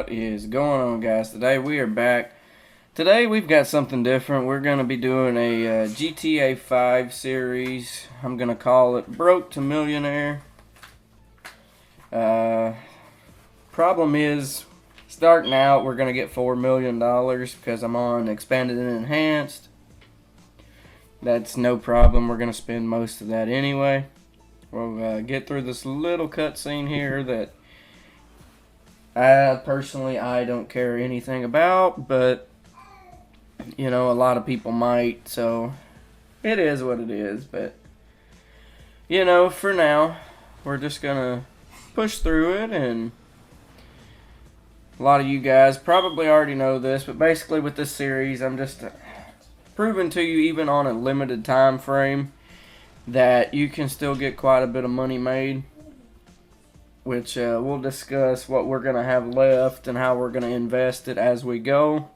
What is going on, guys? Today we are back. Today we've got something different. We're going to be doing a GTA 5 series. I'm going to call it Broke to Millionaire. Problem is, starting out we're going to get $4 million because I'm on Expanded and Enhanced. That's no problem. We're going to spend most of that anyway. We'll get through this little cutscene here that I don't care anything about, but you know, a lot of people might, so it is what it is. But you know, for now, we're just gonna push through it, and a lot of you guys probably already know this, but basically with this series, I'm just proving to you, even on a limited time frame, that you can still get quite a bit of money made. Which we'll discuss what we're going to have left and how we're going to invest it as we go.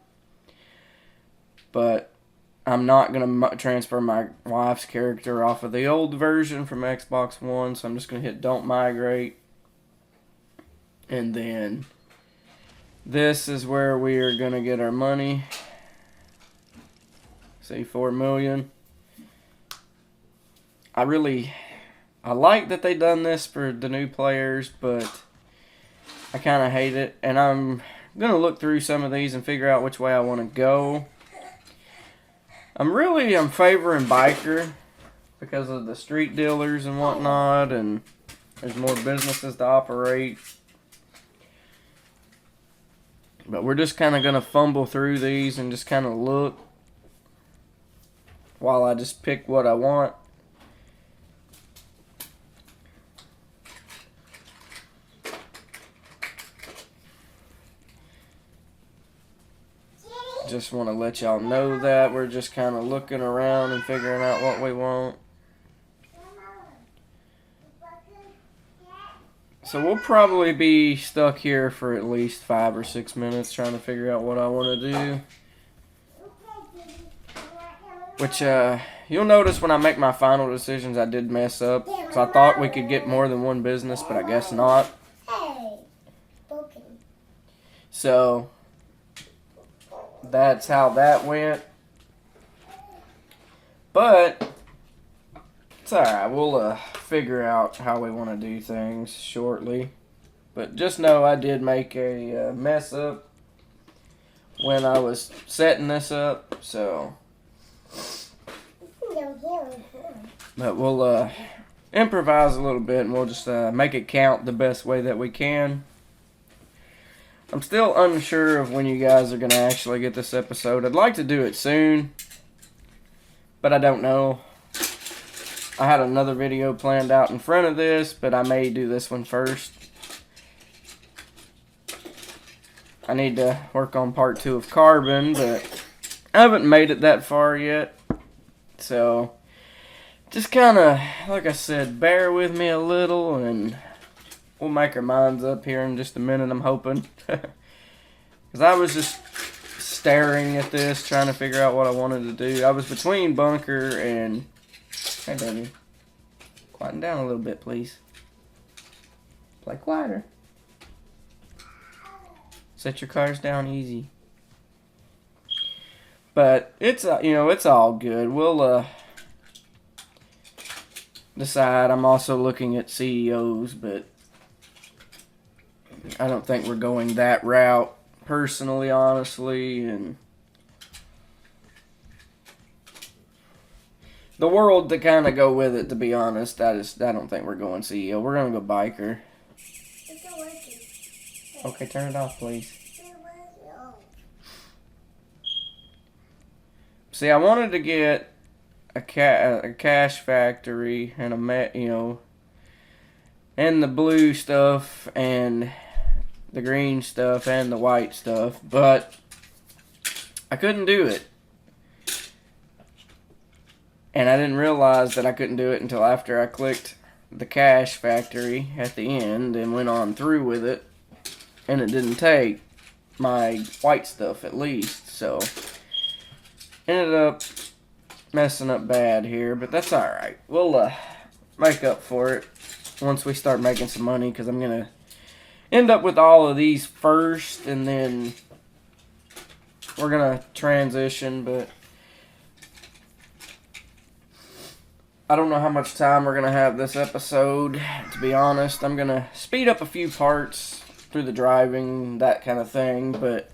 But I'm not going to transfer my wife's character off of the old version from Xbox One, so I'm just going to hit Don't Migrate. And then this is where we are going to get our money. Say $4 million. I like that they done this for the new players, but I kind of hate it. And I'm going to look through some of these and figure out which way I want to go. I'm favoring biker because of the street dealers and whatnot, and there's more businesses to operate. But we're just kind of going to fumble through these and just kind of look while I just pick what I want. Just want to let y'all know that we're just kind of looking around and figuring out what we want. So we'll probably be stuck here for at least 5 or 6 minutes trying to figure out what I want to do. Which you'll notice when I make my final decisions, I did mess up. Because I thought we could get more than one business, but I guess not. So that's how that went. But it's alright. We'll figure out how we want to do things shortly. But just know I did make a mess up when I was setting this up. So, but we'll improvise a little bit, and we'll just make it count the best way that we can. I'm still unsure of when you guys are going to actually get this episode. I'd like to do it soon, but I don't know. I had another video planned out in front of this, but I may do this one first. I need to work on part 2 of Carbon, but I haven't made it that far yet. So, just kind of, like I said, bear with me a little, and we'll make our minds up here in just a minute, I'm hoping. Because I was just staring at this, trying to figure out what I wanted to do. I was between bunker and... Hey, baby. Quieten down a little bit, please. Play quieter. Set your cars down easy. But it's, it's all good. We'll decide. I'm also looking at CEOs, but I don't think we're going that route, personally, honestly, and the world to kind of go with it, to be honest. I don't think we're going CEO. We're going to go biker. It's not working. Okay, turn it off, please. See, I wanted to get a cash factory and and the blue stuff and the green stuff and the white stuff, but I couldn't do it. And I didn't realize that I couldn't do it until after I clicked the cash factory at the end and went on through with it, and it didn't take my white stuff at least, so ended up messing up bad here, but that's alright. We'll make up for it once we start making some money, because I'm going to end up with all of these first, and then we're going to transition, but I don't know how much time we're going to have this episode, to be honest. I'm going to speed up a few parts through the driving, that kind of thing, but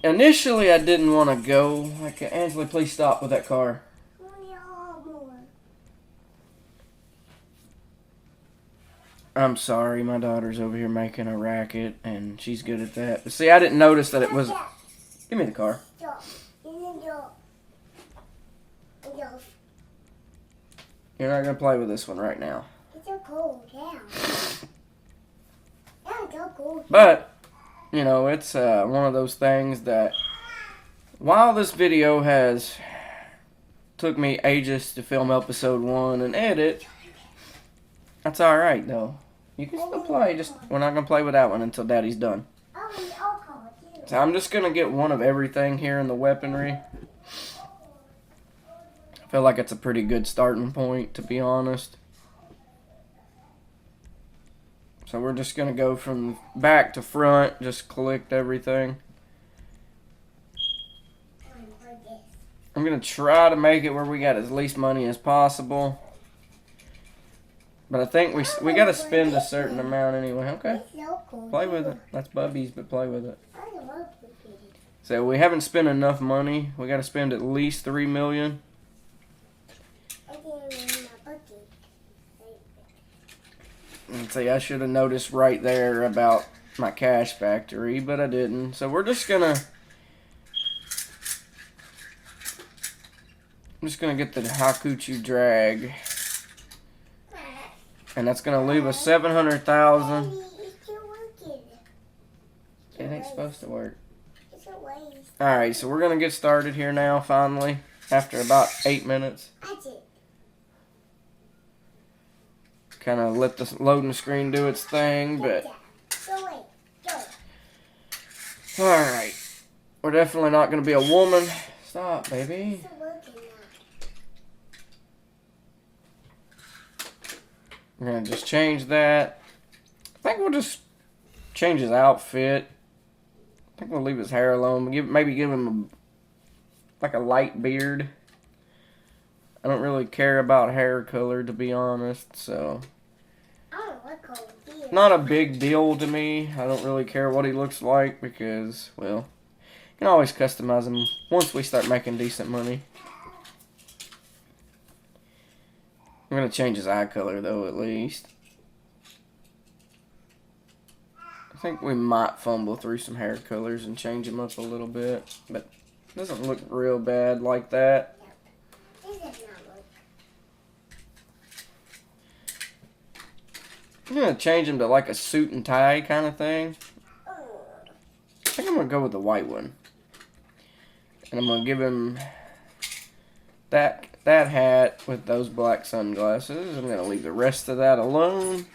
initially I didn't want to go. Like, Angela, please stop with that car. I'm sorry, my daughter's over here making a racket, and she's good at that. But see, I didn't notice that it was... Give me the car. You're not going to play with this one right now. It's so cold, yeah. It's so cold. But, you know, it's one of those things that while this video has took me ages to film episode 1 and edit, that's alright, though. You can still play, just we're not going to play with that one until Daddy's done. So I'm just going to get one of everything here in the weaponry. I feel like it's a pretty good starting point, to be honest. So we're just going to go from back to front, just collect everything. I'm going to try to make it where we got as least money as possible. But I think we got to spend a certain amount anyway. Okay, play with it. That's Bubby's, but play with it. So we haven't spent enough money. We got to spend at least $3 million. And see, I should have noticed right there about my cash factory, but I didn't. So we're just gonna... I'm just gonna get the Hakuchi drag. And that's gonna leave us 700,000. It ain't supposed to work. Alright, so we're gonna get started here now, finally. After about 8 minutes. Kind of let the loading screen do its thing, but... Alright. We're definitely not going to be a woman. Stop, baby. We're going to just change that. I think we'll just change his outfit. I think we'll leave his hair alone. Maybe give him like a light beard. I don't really care about hair color, to be honest, so... Not a big deal to me. I don't really care what he looks like because, well, you can always customize him once we start making decent money. I'm going to change his eye color, though, at least. I think we might fumble through some hair colors and change him up a little bit, but it doesn't look real bad like that. I'm going to change him to like a suit and tie kind of thing. I think I'm going to go with the white one. And I'm going to give him that hat with those black sunglasses. I'm going to leave the rest of that alone.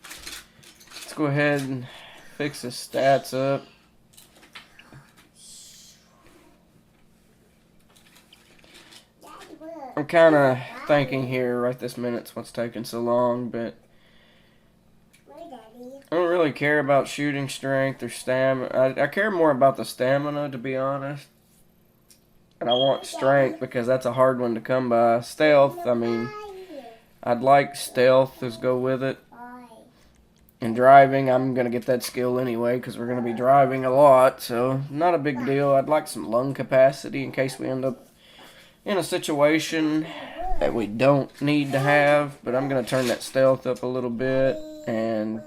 Let's go ahead and fix his stats up. I'm kind of thinking here right this minute's what's taking so long, but I don't really care about shooting strength or stamina. I care more about the stamina, to be honest. And I want strength because that's a hard one to come by. Stealth, I mean, I'd like stealth to go with it. And driving, I'm going to get that skill anyway because we're going to be driving a lot. So, not a big deal. I'd like some lung capacity in case we end up in a situation that we don't need to have. But I'm going to turn that stealth up a little bit. And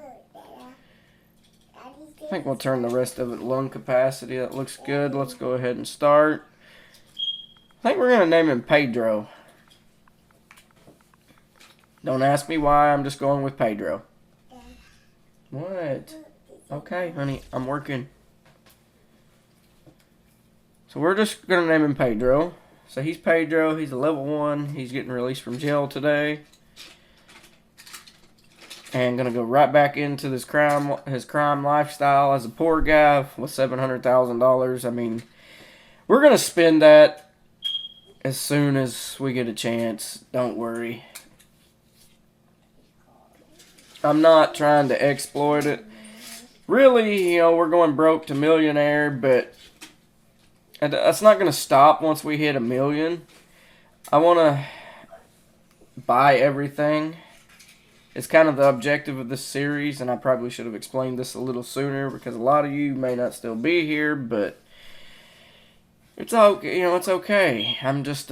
I think we'll turn the rest of it lung capacity. That looks good. Let's go ahead and start. I think we're going to name him Pedro. Don't ask me why. I'm just going with Pedro. What? Okay, honey. I'm working. So we're just going to name him Pedro. So he's Pedro. He's a level 1. He's getting released from jail today. And going to go right back into his crime lifestyle as a poor guy with $700,000. I mean, we're going to spend that as soon as we get a chance. Don't worry. I'm not trying to exploit it. Really, you know, we're going broke to millionaire, but that's not going to stop once we hit 1,000,000. I want to buy everything. It's kind of the objective of this series, and I probably should have explained this a little sooner because a lot of you may not still be here, but it's okay. You know, it's okay. I'm just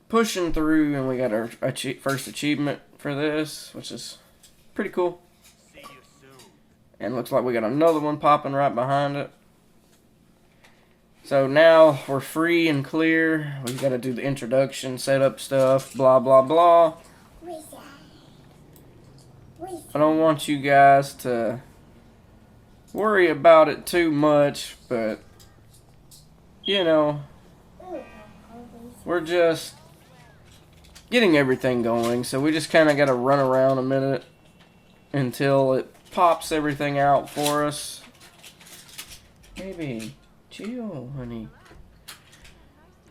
pushing through, and we got our first achievement for this, which is pretty cool. And looks like we got another one popping right behind it. So now we're free and clear. We've got to do the introduction, setup stuff, blah, blah, blah. I don't want you guys to worry about it too much, but, you know, we're just getting everything going. So we just kind of got to run around a minute until it pops everything out for us. Maybe. Chill, honey.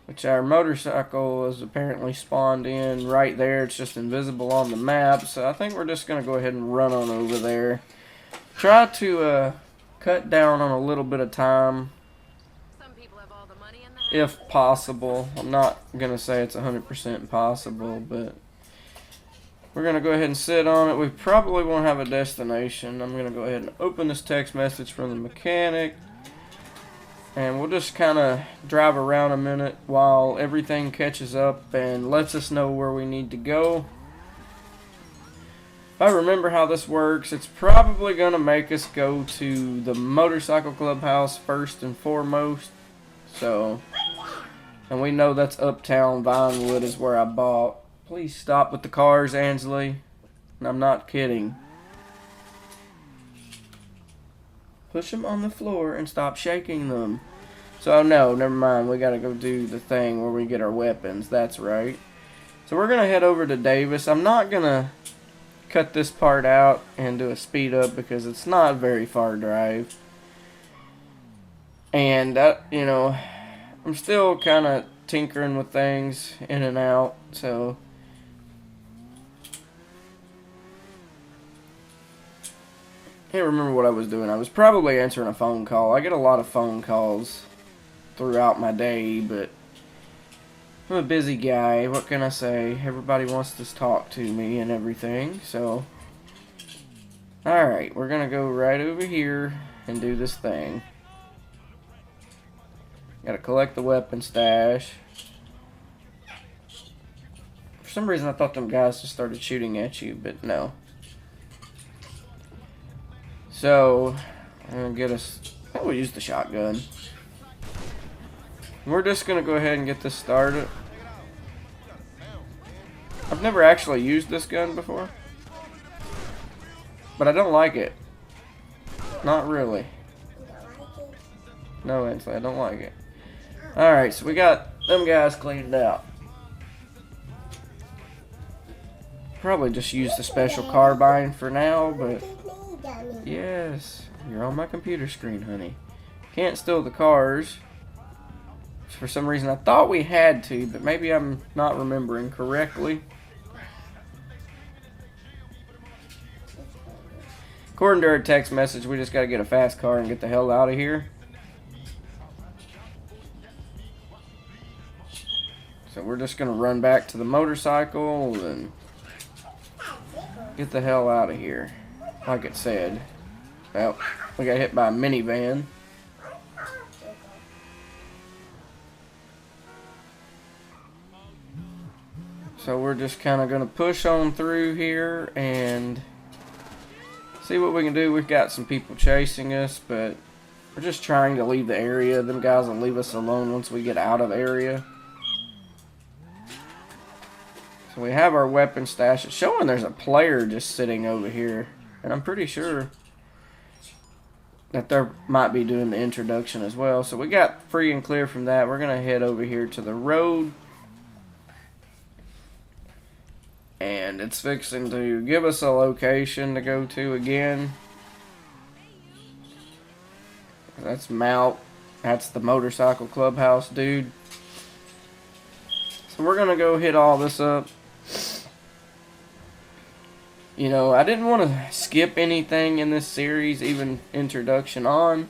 Which our motorcycle is apparently spawned in right there. It's just invisible on the map. So I think we're just going to go ahead and run on over there. Try to cut down on a little bit of time. Some people have all the money in the house. If possible. I'm not going to say it's 100% possible, but we're going to go ahead and sit on it. We probably won't have a destination. I'm going to go ahead and open this text message from the mechanic. And we'll just kind of drive around a minute while everything catches up and lets us know where we need to go. If I remember how this works, it's probably going to make us go to the motorcycle clubhouse first and foremost. So, and we know that's Uptown Vinewood is where I bought. Please stop with the cars, Ansley. And I'm not kidding. Push them on the floor and stop shaking them. So, no, never mind. We got to go do the thing where we get our weapons. That's right. So, we're going to head over to Davis. I'm not going to cut this part out and do a speed up because it's not a very far drive. And, you know, I'm still kind of tinkering with things in and out. So, can't remember what I was doing. I was probably answering a phone call. I get a lot of phone calls throughout my day, but I'm a busy guy. What can I say? Everybody wants to talk to me and everything, so alright, we're gonna go right over here and do this thing. Gotta collect the weapon stash. For some reason I thought them guys just started shooting at you, but no. So, I'm going to get us... we'll use the shotgun. We're just going to go ahead and get this started. I've never actually used this gun before. But I don't like it. Not really. No, Ainsley, I don't like it. Alright, so we got them guys cleaned out. Probably just use the special carbine for now, but... yes, you're on my computer screen, honey. Can't steal the cars. For some reason, I thought we had to, but maybe I'm not remembering correctly. According to our text message, we just got to get a fast car and get the hell out of here. So we're just going to run back to the motorcycle and get the hell out of here. Like it said. Well, we got hit by a minivan. So we're just kind of going to push on through here and see what we can do. We've got some people chasing us, but we're just trying to leave the area. Them guys will leave us alone once we get out of the area. So we have our weapon stash. It's showing there's a player just sitting over here. And I'm pretty sure that they might be doing the introduction as well. So we got free and clear from that. We're going to head over here to the road. And it's fixing to give us a location to go to again. That's Mount. That's the motorcycle clubhouse, dude. So we're going to go hit all this up. You know, I didn't want to skip anything in this series, even introduction on.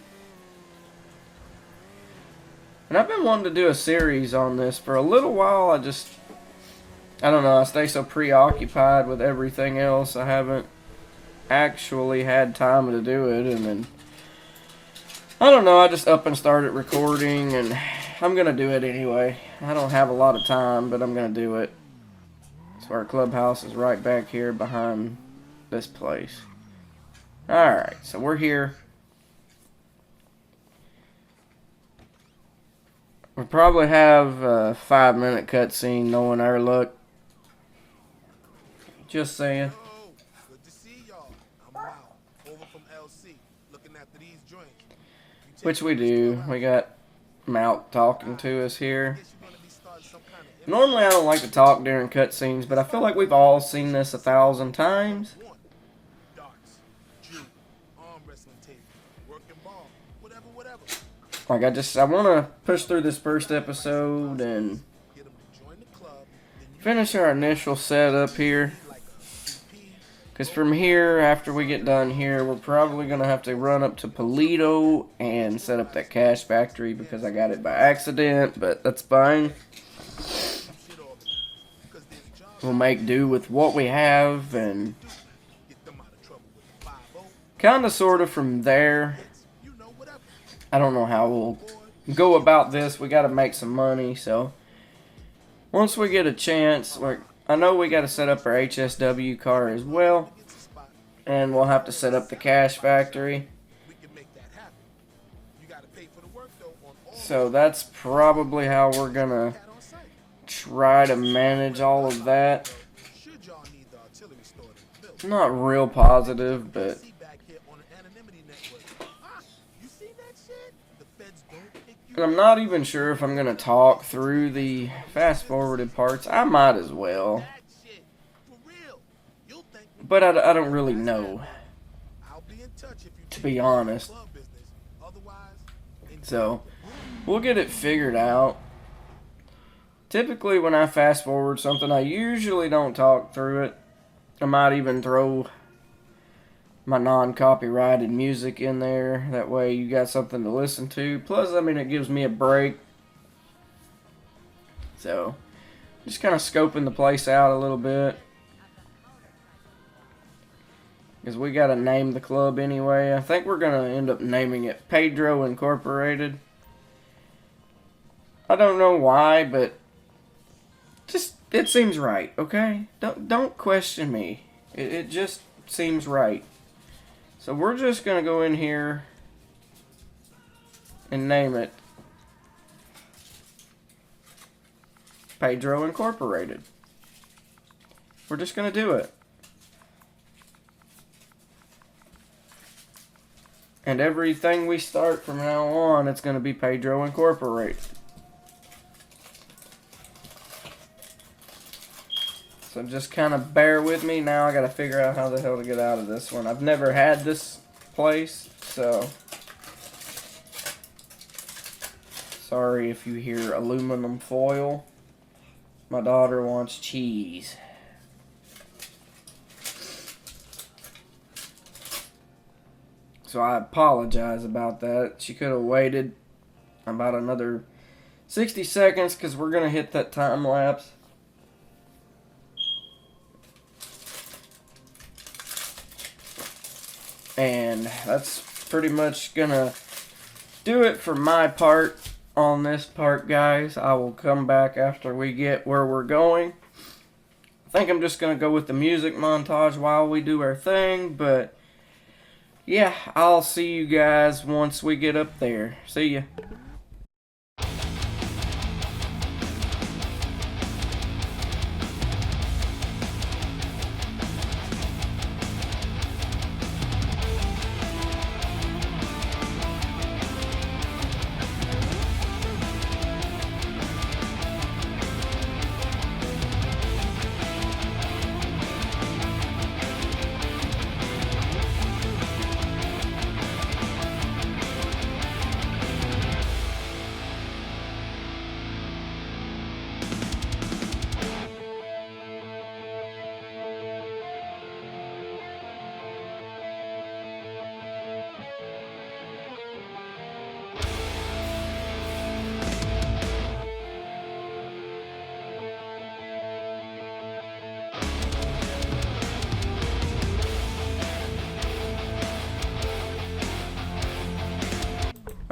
And I've been wanting to do a series on this for a little while. I don't know, I stay so preoccupied with everything else. I haven't actually had time to do it. And then, I don't know, I just up and started recording. And I'm going to do it anyway. I don't have a lot of time, but I'm going to do it. So our clubhouse is right back here behind this place. Alright, so we're here. We'll probably have a 5-minute cutscene knowing our luck. Just saying. Yo, good to see y'all. I'm out. Over from LC, looking after these joints. Which we do. We got Mount talking to us here. Normally I don't like to talk during cutscenes, but I feel like we've all seen this 1,000 times. Like I want to push through this first episode and finish our initial setup here. Because from here, after we get done here, we're probably going to have to run up to Polito and set up that cash factory because I got it by accident, but that's fine. We'll make do with what we have and kind of sort of from there. I don't know how we'll go about this. We got to make some money, so once we get a chance, I know we got to set up our HSW car as well, and we'll have to set up the cash factory. So that's probably how we're gonna try to manage all of that. Not real positive, but I'm not even sure if I'm going to talk through the fast-forwarded parts. I might as well. But I don't really know, to be honest. So, we'll get it figured out. Typically, when I fast-forward something, I usually don't talk through it. I might even throw my non-copyrighted music in there. That way you got something to listen to. Plus, I mean, it gives me a break. So, just kind of scoping the place out a little bit. Because we got to name the club anyway. I think we're going to end up naming it Pedro Incorporated. I don't know why, but just, it seems right, okay? Don't question me. It just seems right. So we're just going to go in here and name it Pedro Incorporated. We're just going to do it. And everything we start from now on, it's going to be Pedro Incorporated. So just kind of bear with me. Now I got to figure out how the hell to get out of this one. I've never had this place, so sorry if you hear aluminum foil. My daughter wants cheese. So I apologize about that. She could have waited about another 60 seconds because we're going to hit that time lapse. And that's pretty much gonna do it for my part on this part, guys. I will come back after we get where we're going. I think I'm just gonna go with the music montage while we do our thing, but yeah, I'll see you guys once we get up there. See ya.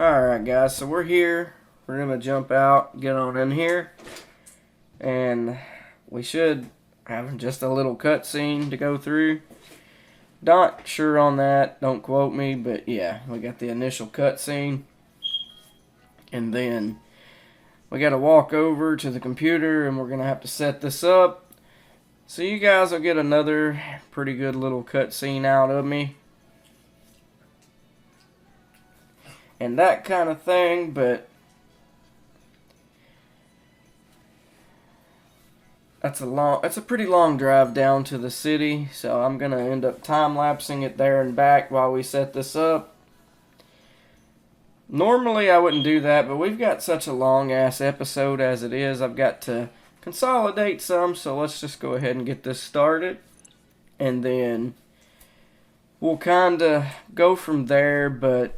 Alright guys, so we're here. We're going to jump out, get on in here. And we should have just a little cutscene to go through. Not sure on that, don't quote me, but yeah, we got the initial cutscene. And then we got to walk over to the computer and we're going to have to set this up. So you guys will get another pretty good little cutscene out of me. And that kind of thing, but it's a pretty long drive down to the city, so I'm gonna end up time-lapsing it there and back while we set this up. Normally I wouldn't do that, but we've got such a long-ass episode as it is, I've got to consolidate some, so let's just go ahead and get this started. And then we'll kinda go from there, but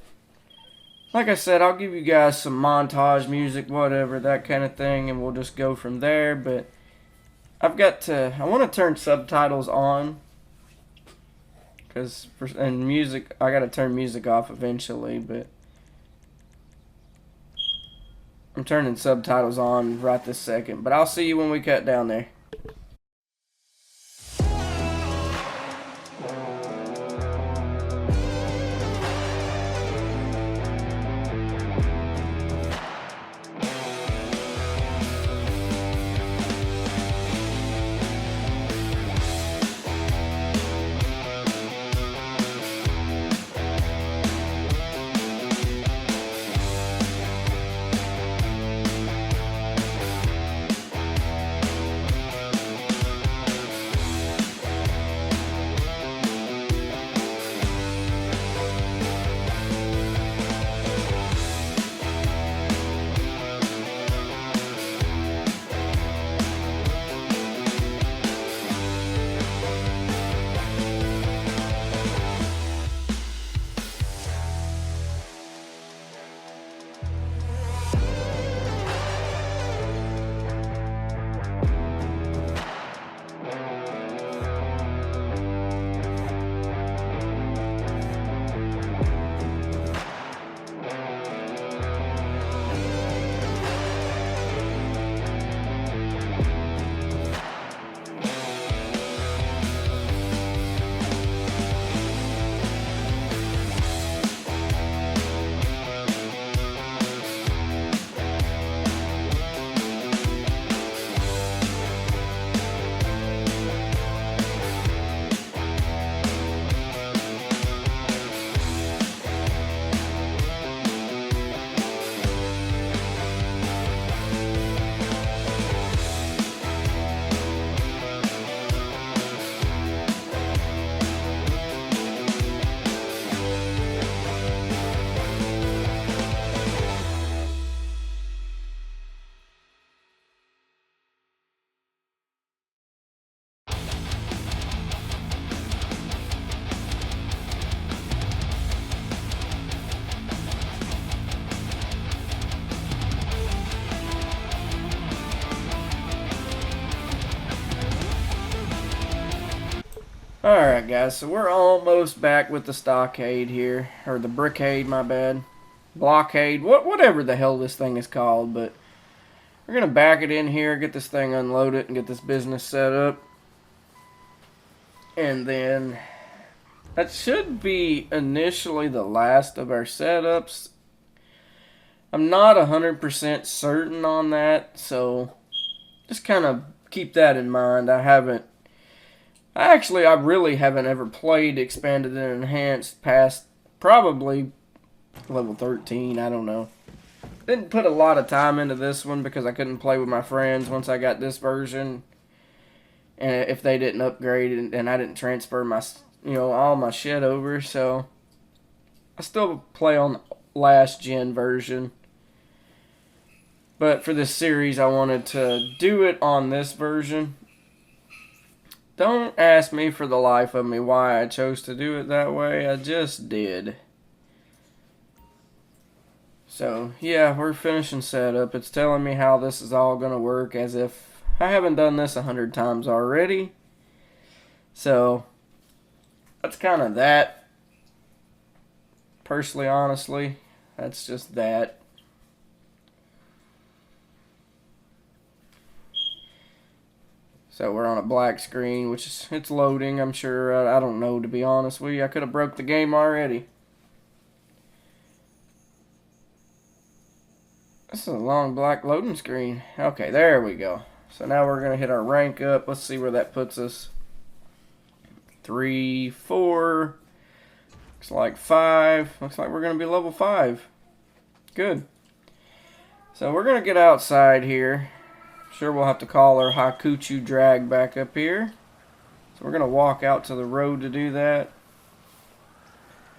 like I said, I'll give you guys some montage music, whatever, that kind of thing, and we'll just go from there, but I want to turn subtitles on, and music, I got to turn music off eventually, but I'm turning subtitles on right this second, but I'll see you when we cut down there. Alright guys, so we're almost back with the stockade here, or the brickade, my bad. Blockade, whatever the hell this thing is called, but we're going to back it in here, get this thing unloaded, and get this business set up. And then, that should be initially the last of our setups. I'm not 100% certain on that, so just kind of keep that in mind. I really haven't ever played Expanded and Enhanced past probably level 13, I don't know. Didn't put a lot of time into this one because I couldn't play with my friends once I got this version. And if they didn't upgrade it, and I didn't transfer my, all my shit over, so I still play on the last gen version. But for this series, I wanted to do it on this version. Don't ask me for the life of me why I chose to do it that way. I just did. So, yeah, we're finishing setup. It's telling me how this is all going to work as if I haven't done this 100 times already. So, that's kind of that. Personally, honestly. That's just that. So we're on a black screen, which is, it's loading, I'm sure. I don't know, to be honest with you. I could have broke the game already. This is a long black loading screen. Okay, there we go. So now we're going to hit our rank up. Let's see where that puts us. 3, 4. Looks like 5. Looks like we're going to be level 5. Good. So we're going to get outside here. Sure, we'll have to call our Hakuchu drag back up here. So we're going to walk out to the road to do that.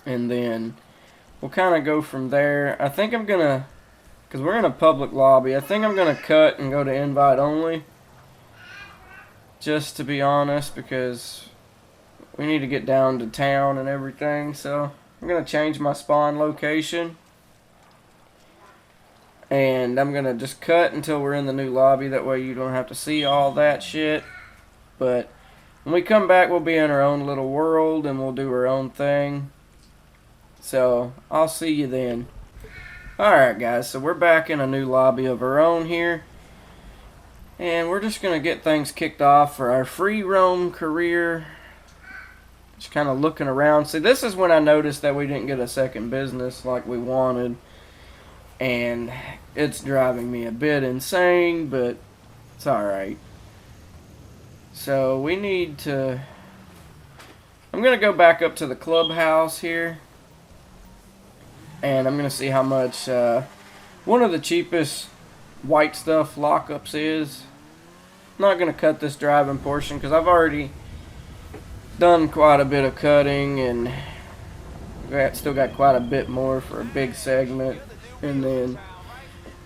And then we'll kind of go from there. I think I'm going to, because we're in a public lobby, I think I'm going to cut and go to invite only. Just to be honest, because we need to get down to town and everything. So I'm going to change my spawn location. And I'm going to just cut until we're in the new lobby. That way you don't have to see all that shit. But when we come back, we'll be in our own little world and we'll do our own thing. So I'll see you then. Alright guys, so we're back in a new lobby of our own here. And we're just going to get things kicked off for our free roam career. Just kind of looking around. See, this is when I noticed that we didn't get a second business like we wanted. And it's driving me a bit insane, but it's alright. So we need to... I'm going to go back up to the clubhouse here. And I'm going to see how much one of the cheapest white stuff lockups is. I'm not going to cut this driving portion because I've already done quite a bit of cutting. And still got quite a bit more for a big segment. And then,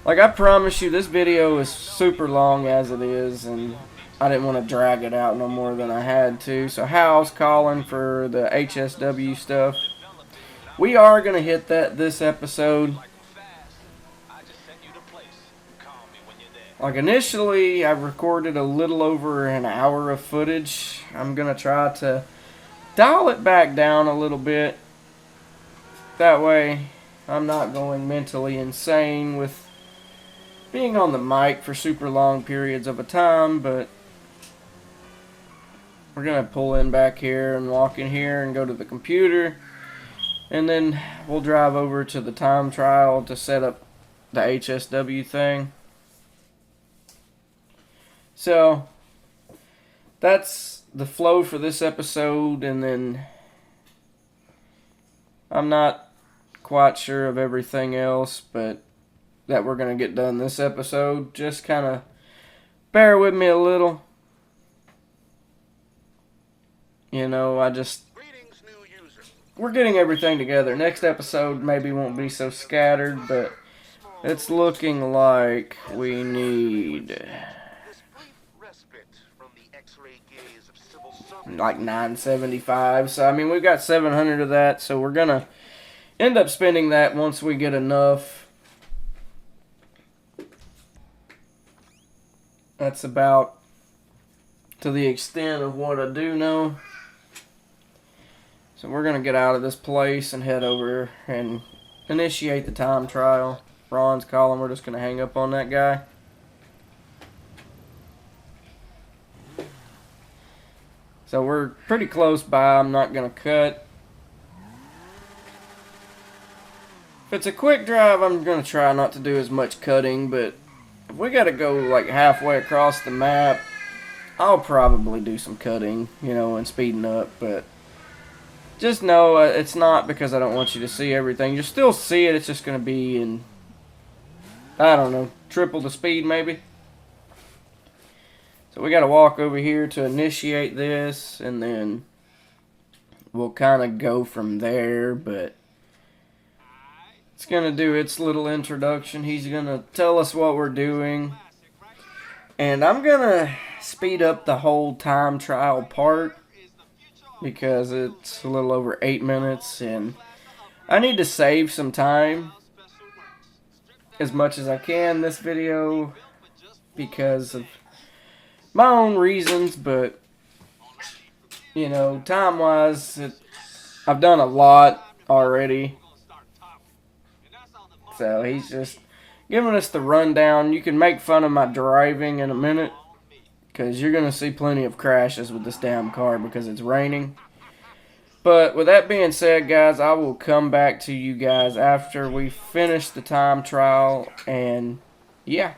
like I promise you, this video is super long as it is, and I didn't want to drag it out no more than I had to. So Hal's calling for the HSW stuff. We are going to hit that this episode. Like initially, I recorded a little over an hour of footage. I'm going to try to dial it back down a little bit. That way I'm not going mentally insane with being on the mic for super long periods of a time, but we're going to pull in back here and walk in here and go to the computer, and then we'll drive over to the time trial to set up the HSW thing. So that's the flow for this episode, and then I'm not quite sure of everything else, but that we're going to get done this episode. Just kind of bear with me a little. You know, we're getting everything together. Next episode maybe won't be so scattered, but it's looking like we need like 975. So I mean, we've got 700 of that, so we're going to end up spending that once we get enough. That's about to the extent of what I do know. So we're going to get out of this place and head over and initiate the time trial. Ron's calling. We're just going to hang up on that guy. So we're pretty close by. I'm not going to cut. If it's a quick drive, I'm going to try not to do as much cutting, but if we got to go like halfway across the map, I'll probably do some cutting, you know, and speeding up, but just know it's not because I don't want you to see everything. You'll still see it, it's just going to be in, I don't know, triple the speed maybe. So we got to walk over here to initiate this, and then we'll kind of go from there, but it's going to do its little introduction. He's going to tell us what we're doing. And I'm going to speed up the whole time trial part because it's a little over 8 minutes. And I need to save some time as much as I can this video because of my own reasons. But, you know, time-wise, I've done a lot already. So he's just giving us the rundown. You can make fun of my driving in a minute, because you're going to see plenty of crashes with this damn car because it's raining. But with that being said, guys, I will come back to you guys after we finish the time trial. And yeah.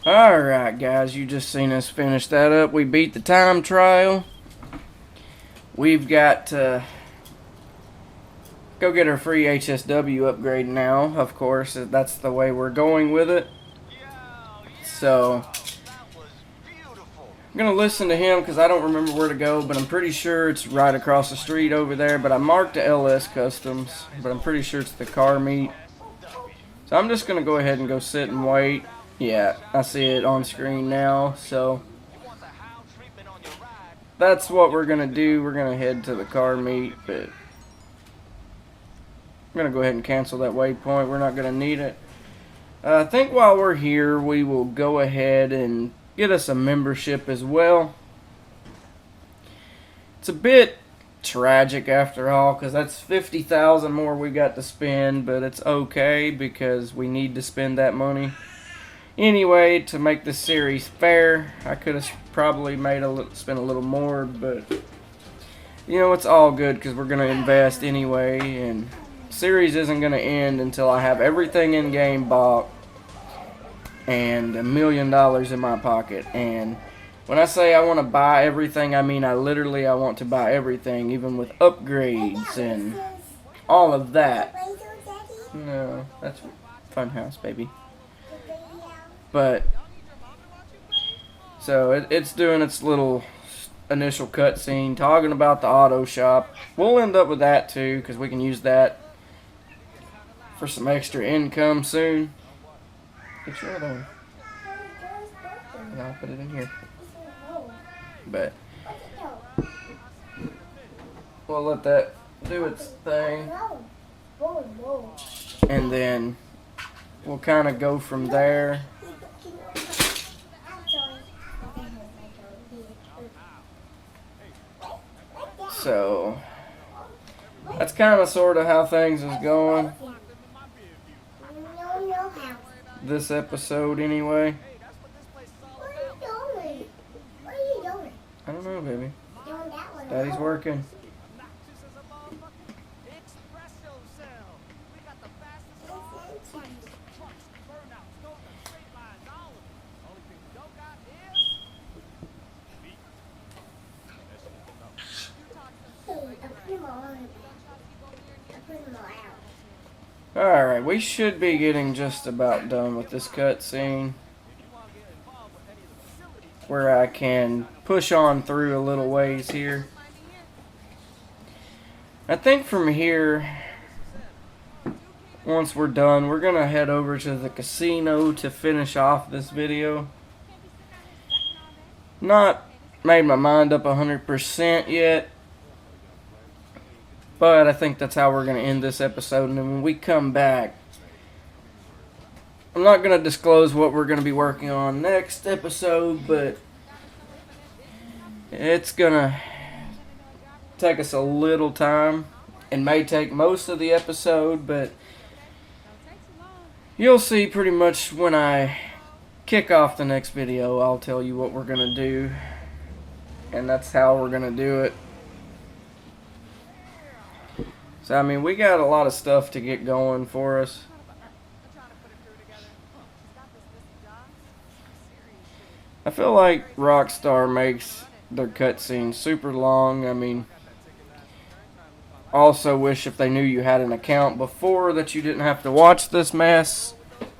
Alright, guys, you just seen us finish that up. We beat the time trial. We've got to go get our free HSW upgrade now, of course. That's the way we're going with it. So, I'm going to listen to him because I don't remember where to go, but I'm pretty sure it's right across the street over there. But I marked the LS Customs, but I'm pretty sure it's the car meet. So I'm just going to go ahead and go sit and wait. Yeah, I see it on screen now, so that's what we're going to do. We're going to head to the car meet, but I'm going to go ahead and cancel that waypoint. We're not going to need it. I think while we're here, we will go ahead and get us a membership as well. It's a bit tragic after all, because that's 50,000 more we got to spend, but it's okay because we need to spend that money. Anyway, to make this series fair, I could have probably spent a little more, but you know, it's all good because we're going to invest anyway, and series isn't going to end until I have everything in game bought and $1 million in my pocket. And when I say I want to buy everything, I mean I want to buy everything, even with upgrades and all of that. No, that's Funhouse, baby. But so it's doing its little initial cutscene talking about the auto shop. We'll end up with that too, because we can use that for some extra income soon. Get your other one. And I'll put it in here. But we'll let that do its thing, and then we'll kind of go from there. So that's kind of sort of how things is going this episode anyway. I don't know, baby. Daddy's working. Alright, we should be getting just about done with this cutscene, where I can push on through a little ways here. I think from here, once we're done, we're going to head over to the casino to finish off this video. Not made my mind up 100% yet, but I think that's how we're going to end this episode. And then when we come back, I'm not going to disclose what we're going to be working on next episode, but it's going to take us a little time. It may take most of the episode, but you'll see pretty much when I kick off the next video. I'll tell you what we're going to do, and that's how we're going to do it. So, I mean, we got a lot of stuff to get going for us. I feel like Rockstar makes their cutscenes super long. I mean, also wish if they knew you had an account before that you didn't have to watch this mess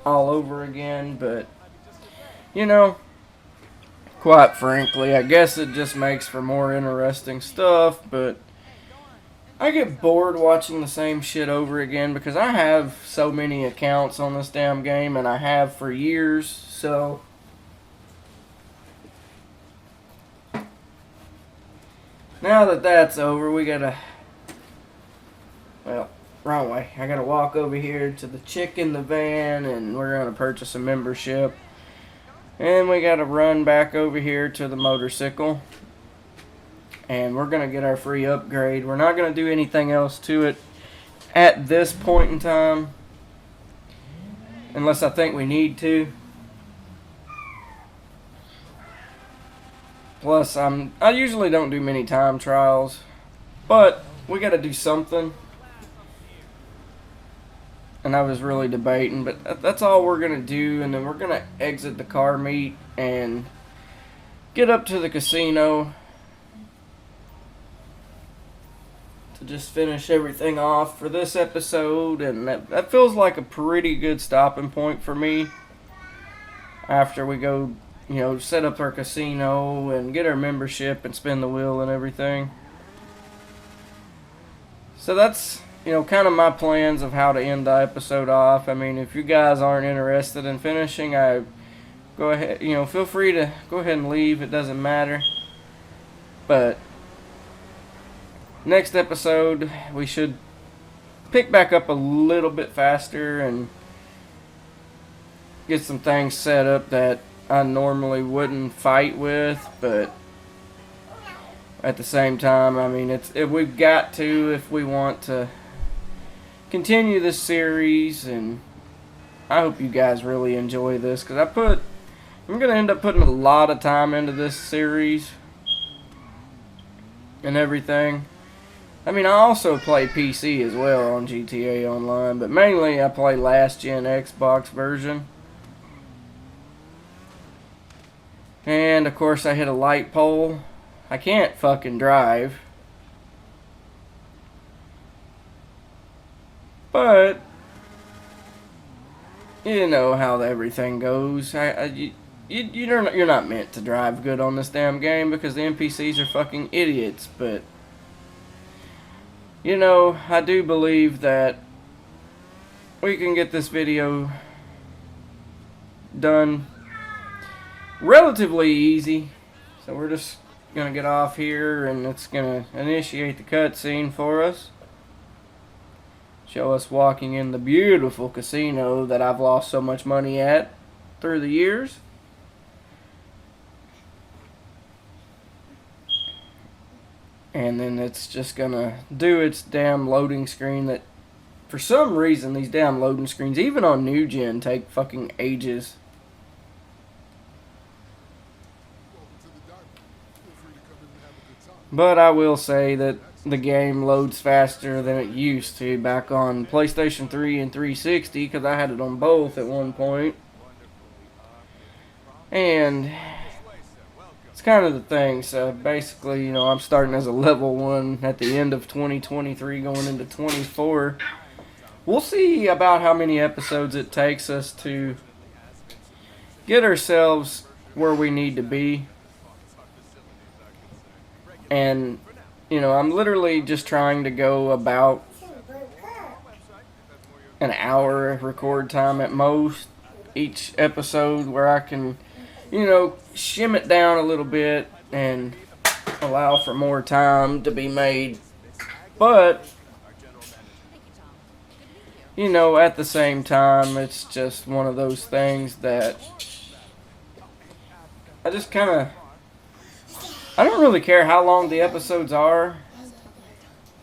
all over again. But, you know, quite frankly, I guess it just makes for more interesting stuff. But I get bored watching the same shit over again because I have so many accounts on this damn game, and I have for years. So now that that's over, we gotta, well, wrong way. I gotta walk over here to the chick in the van, and we're gonna purchase a membership. And we gotta run back over here to the motorcycle, and we're gonna get our free upgrade. We're not gonna do anything else to it at this point in time, unless I think we need to. Plus, I usually don't do many time trials, but we got to do something. And I was really debating, but that's all we're going to do. And then we're going to exit the car meet and get up to the casino to just finish everything off for this episode. And that feels like a pretty good stopping point for me after we go, you know, set up our casino and get our membership and spin the wheel and everything. So that's, you know, kind of my plans of how to end the episode off. I mean, if you guys aren't interested in finishing, I go ahead, you know, feel free to go ahead and leave. It doesn't matter. But next episode, we should pick back up a little bit faster and get some things set up that I normally wouldn't fight with, but at the same time, I mean, we've got to if we want to continue this series, and I hope you guys really enjoy this, because I'm going to end up putting a lot of time into this series and everything. I mean, I also play PC as well on GTA Online, but mainly I play last gen Xbox version. And, of course, I hit a light pole. I can't fucking drive. But, you know how everything goes. You're not meant to drive good on this damn game because the NPCs are fucking idiots. But, you know, I do believe that we can get this video done relatively easy. So we're just gonna get off here, and it's gonna initiate the cutscene for us. Show us walking in the beautiful casino that I've lost so much money at through the years. And then it's just gonna do its damn loading screen that, for some reason, these damn loading screens, even on new gen, take fucking ages. But I will say that the game loads faster than it used to back on PlayStation 3 and 360, because I had it on both at one point. And it's kind of the thing. So basically, you know, I'm starting as a level 1 at the end of 2023 going into 24. we'll see about how many episodes it takes us to get ourselves where we need to be. And, I'm literally just trying to go about an hour of record time at most each episode, where I can, shim it down a little bit and allow for more time to be made. But, at the same time, it's just one of those things that I just kind of, I don't really care how long the episodes are.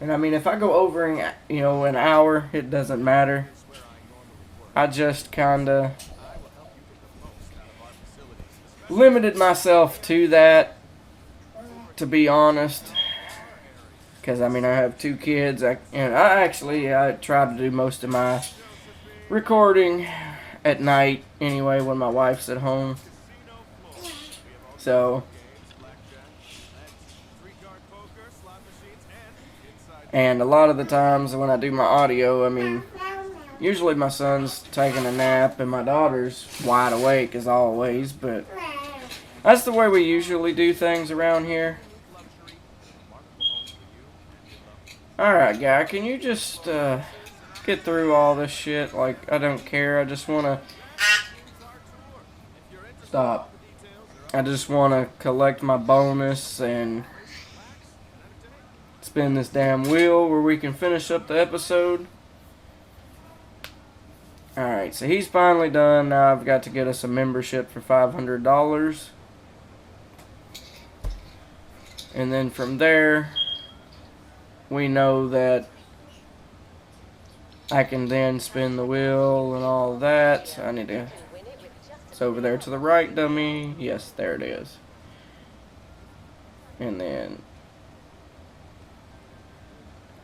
And I mean, if I go over an hour, it doesn't matter. I just kind of limited myself to that, to be honest. Because, I mean, I have 2 kids. I try to do most of my recording at night anyway, when my wife's at home. So, and a lot of the times when I do my audio, I mean, usually my son's taking a nap and my daughter's wide awake as always, but that's the way we usually do things around here. Alright, guy, can you just get through all this shit? Like, I don't care. I just want to stop. I just want to collect my bonus and spin this damn wheel where we can finish up the episode. Alright, so he's finally done. Now I've got to get us a membership for $500. And then from there, we know that I can then spin the wheel and all of that. I need to... It's over there to the right, dummy. Yes, there it is. And then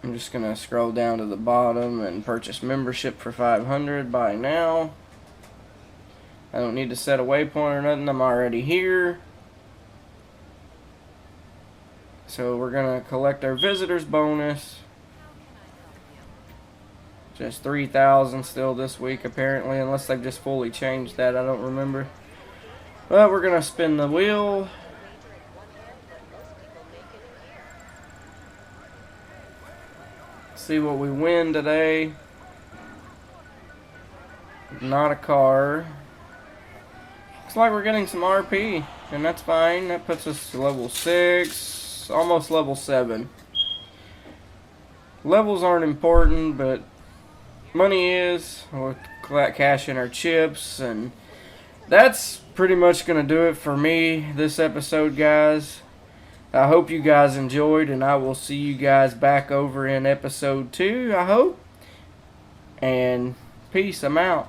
I'm just going to scroll down to the bottom and purchase membership for $500 buy now. I don't need to set a waypoint or nothing. I'm already here. So we're going to collect our visitors bonus. Just 3,000 still this week apparently, unless they've just fully changed that. I don't remember. But we're going to spin the wheel. See what we win today. Not a car. Looks like we're getting some RP, and that's fine. That puts us to level 6, almost level 7. Levels aren't important, but money is. We'll cash in our chips, and that's pretty much going to do it for me this episode, guys. I hope you guys enjoyed, and I will see you guys back over in episode 2, I hope. And peace, I'm out.